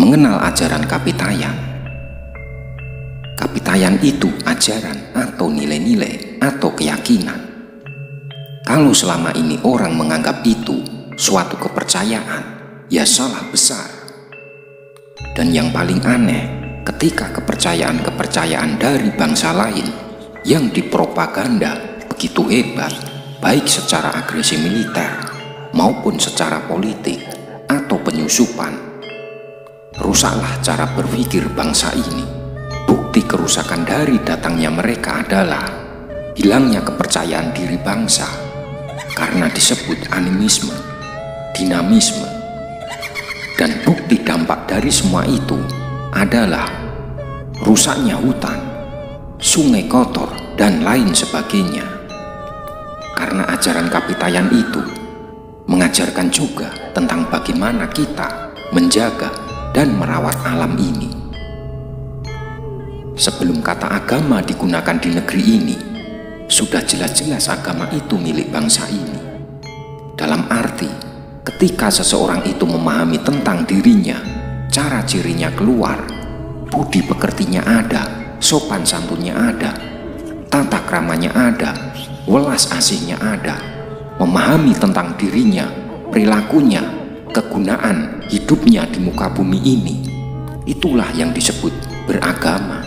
mengenal ajaran Kapitayan. Kapitayan itu ajaran atau nilai-nilai atau keyakinan. Kalau selama ini orang menganggap itu suatu kepercayaan, ya salah besar. Dan yang paling aneh, ketika kepercayaan-kepercayaan dari bangsa lain yang dipropaganda begitu hebat, baik secara agresi militer maupun secara politik atau penyusupan, rusaklah cara berpikir bangsa ini. Bukti kerusakan dari datangnya mereka adalah hilangnya kepercayaan diri bangsa karena disebut animisme, dinamisme. Dan bukti dampak dari semua itu adalah rusaknya hutan, sungai kotor, dan lain sebagainya. Karena ajaran Kapitayan itu mengajarkan juga tentang bagaimana kita menjaga dan merawat alam ini. Sebelum kata agama digunakan di negeri ini, sudah jelas-jelas agama itu milik bangsa ini. Dalam arti, ketika seseorang itu memahami tentang dirinya, cara cirinya keluar, budi pekertinya ada, sopan santunnya ada, tata kramanya ada, welas asihnya ada, memahami tentang dirinya, perilakunya, kegunaan hidupnya di muka bumi ini, itulah yang disebut beragama.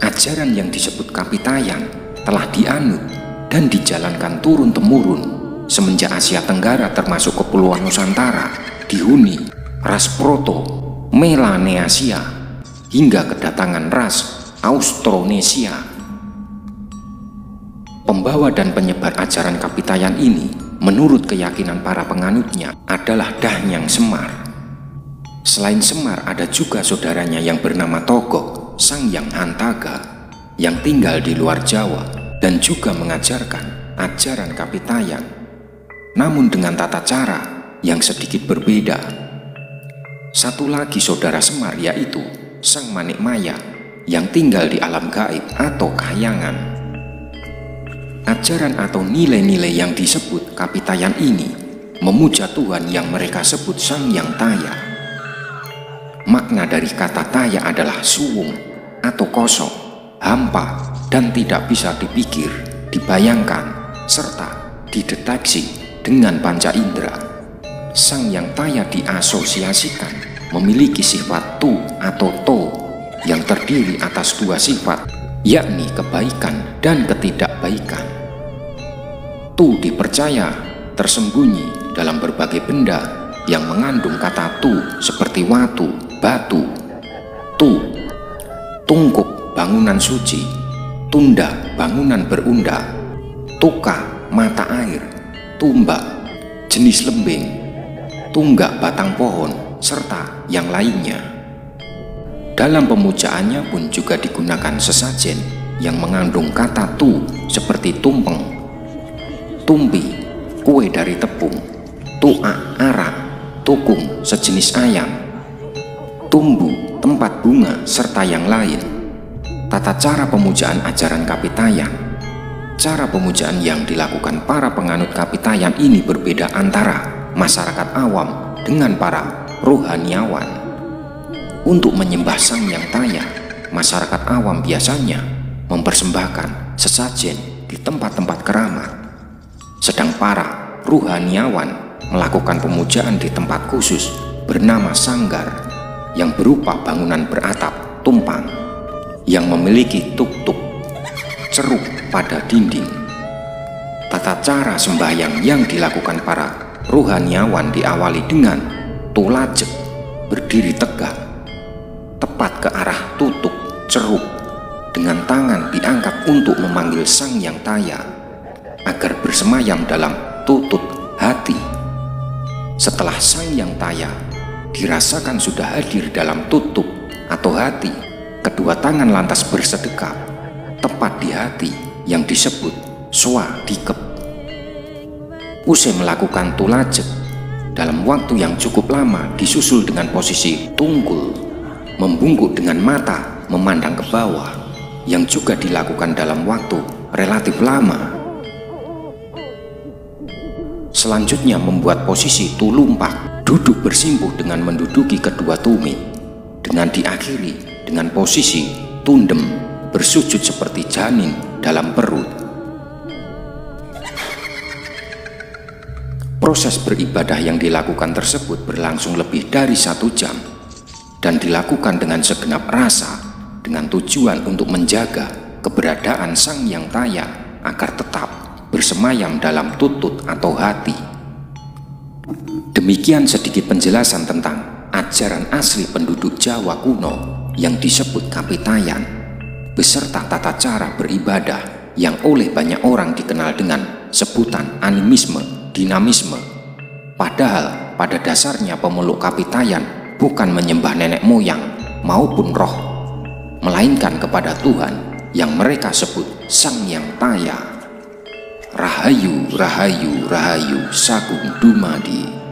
Ajaran yang disebut Kapitayan telah dianut dan dijalankan turun-temurun semenjak Asia Tenggara termasuk Kepulauan Nusantara dihuni ras Proto Melanesia hingga kedatangan ras Austronesia. Pembawa dan penyebar ajaran Kapitayan ini menurut keyakinan para penganutnya adalah Danyang Semar. Selain Semar ada juga saudaranya yang bernama Togok Sangyang Hantaga yang tinggal di luar Jawa dan juga mengajarkan ajaran Kapitayan, namun dengan tata cara yang sedikit berbeda. Satu lagi saudara Semar yaitu Sang Manikmaya yang tinggal di alam gaib atau kahyangan. Ajaran atau nilai-nilai yang disebut Kapitayan ini memuja Tuhan yang mereka sebut Sang Yang Taya. Makna dari kata Taya adalah suwung atau kosong, hampa, dan tidak bisa dipikir, dibayangkan, serta dideteksi dengan panca indera. Sang Yang Taya diasosiasikan memiliki sifat tu atau to yang terdiri atas dua sifat, yakni kebaikan dan ketidakbaikan. Tu dipercaya tersembunyi dalam berbagai benda yang mengandung kata tu seperti watu, batu. Tu, tungkup bangunan suci, tunda bangunan berunda, tuka mata air, tumbak jenis lembing, tunggak batang pohon, serta yang lainnya. Dalam pemujaannya pun juga digunakan sesajen yang mengandung kata tu seperti tumpeng, tumpi, kue dari tepung, tuak arak, tukung sejenis ayam, tumbu tempat bunga, serta yang lain. Tata cara pemujaan ajaran Kapitayan, cara pemujaan yang dilakukan para penganut Kapitayan ini berbeda antara masyarakat awam dengan para rohaniawan. Untuk menyembah Sang Yang Taya, masyarakat awam biasanya mempersembahkan sesajen di tempat-tempat keramat, sedang para rohaniawan melakukan pemujaan di tempat khusus bernama sanggar yang berupa bangunan beratap tumpang yang memiliki tuk-tuk ceruk pada dinding. Tata cara sembahyang yang dilakukan para rohaniawan diawali dengan tulajek, berdiri tegak tepat ke arah tutuk ceruk dengan tangan diangkat untuk memanggil Sang Yang Taya agar bersemayam dalam tutut hati. Setelah Sang Yang Taya dirasakan sudah hadir dalam tutup atau hati, kedua tangan lantas bersedekap tepat di hati yang disebut swadikep. Usai melakukan tulajek dalam waktu yang cukup lama disusul dengan posisi tunggul, membungkuk dengan mata memandang ke bawah, yang juga dilakukan dalam waktu relatif lama. Selanjutnya membuat posisi tulumpak Duduk bersimpuh dengan menduduki kedua tumit, dengan diakhiri dengan posisi tundem bersujud seperti janin dalam perut. Proses beribadah yang dilakukan tersebut berlangsung lebih dari 1 jam dan dilakukan dengan segenap rasa dengan tujuan untuk menjaga keberadaan Sang Hyang Taya agar tetap bersemayam dalam tutut atau hati. Demikian sedikit penjelasan tentang ajaran asli penduduk Jawa kuno yang disebut Kapitayan, beserta tata cara beribadah yang oleh banyak orang dikenal dengan sebutan animisme, dinamisme. Padahal pada dasarnya pemeluk Kapitayan bukan menyembah nenek moyang maupun roh, melainkan kepada Tuhan yang mereka sebut Sang Hyang Taya. Rahayu, rahayu, rahayu, sagung dumadi.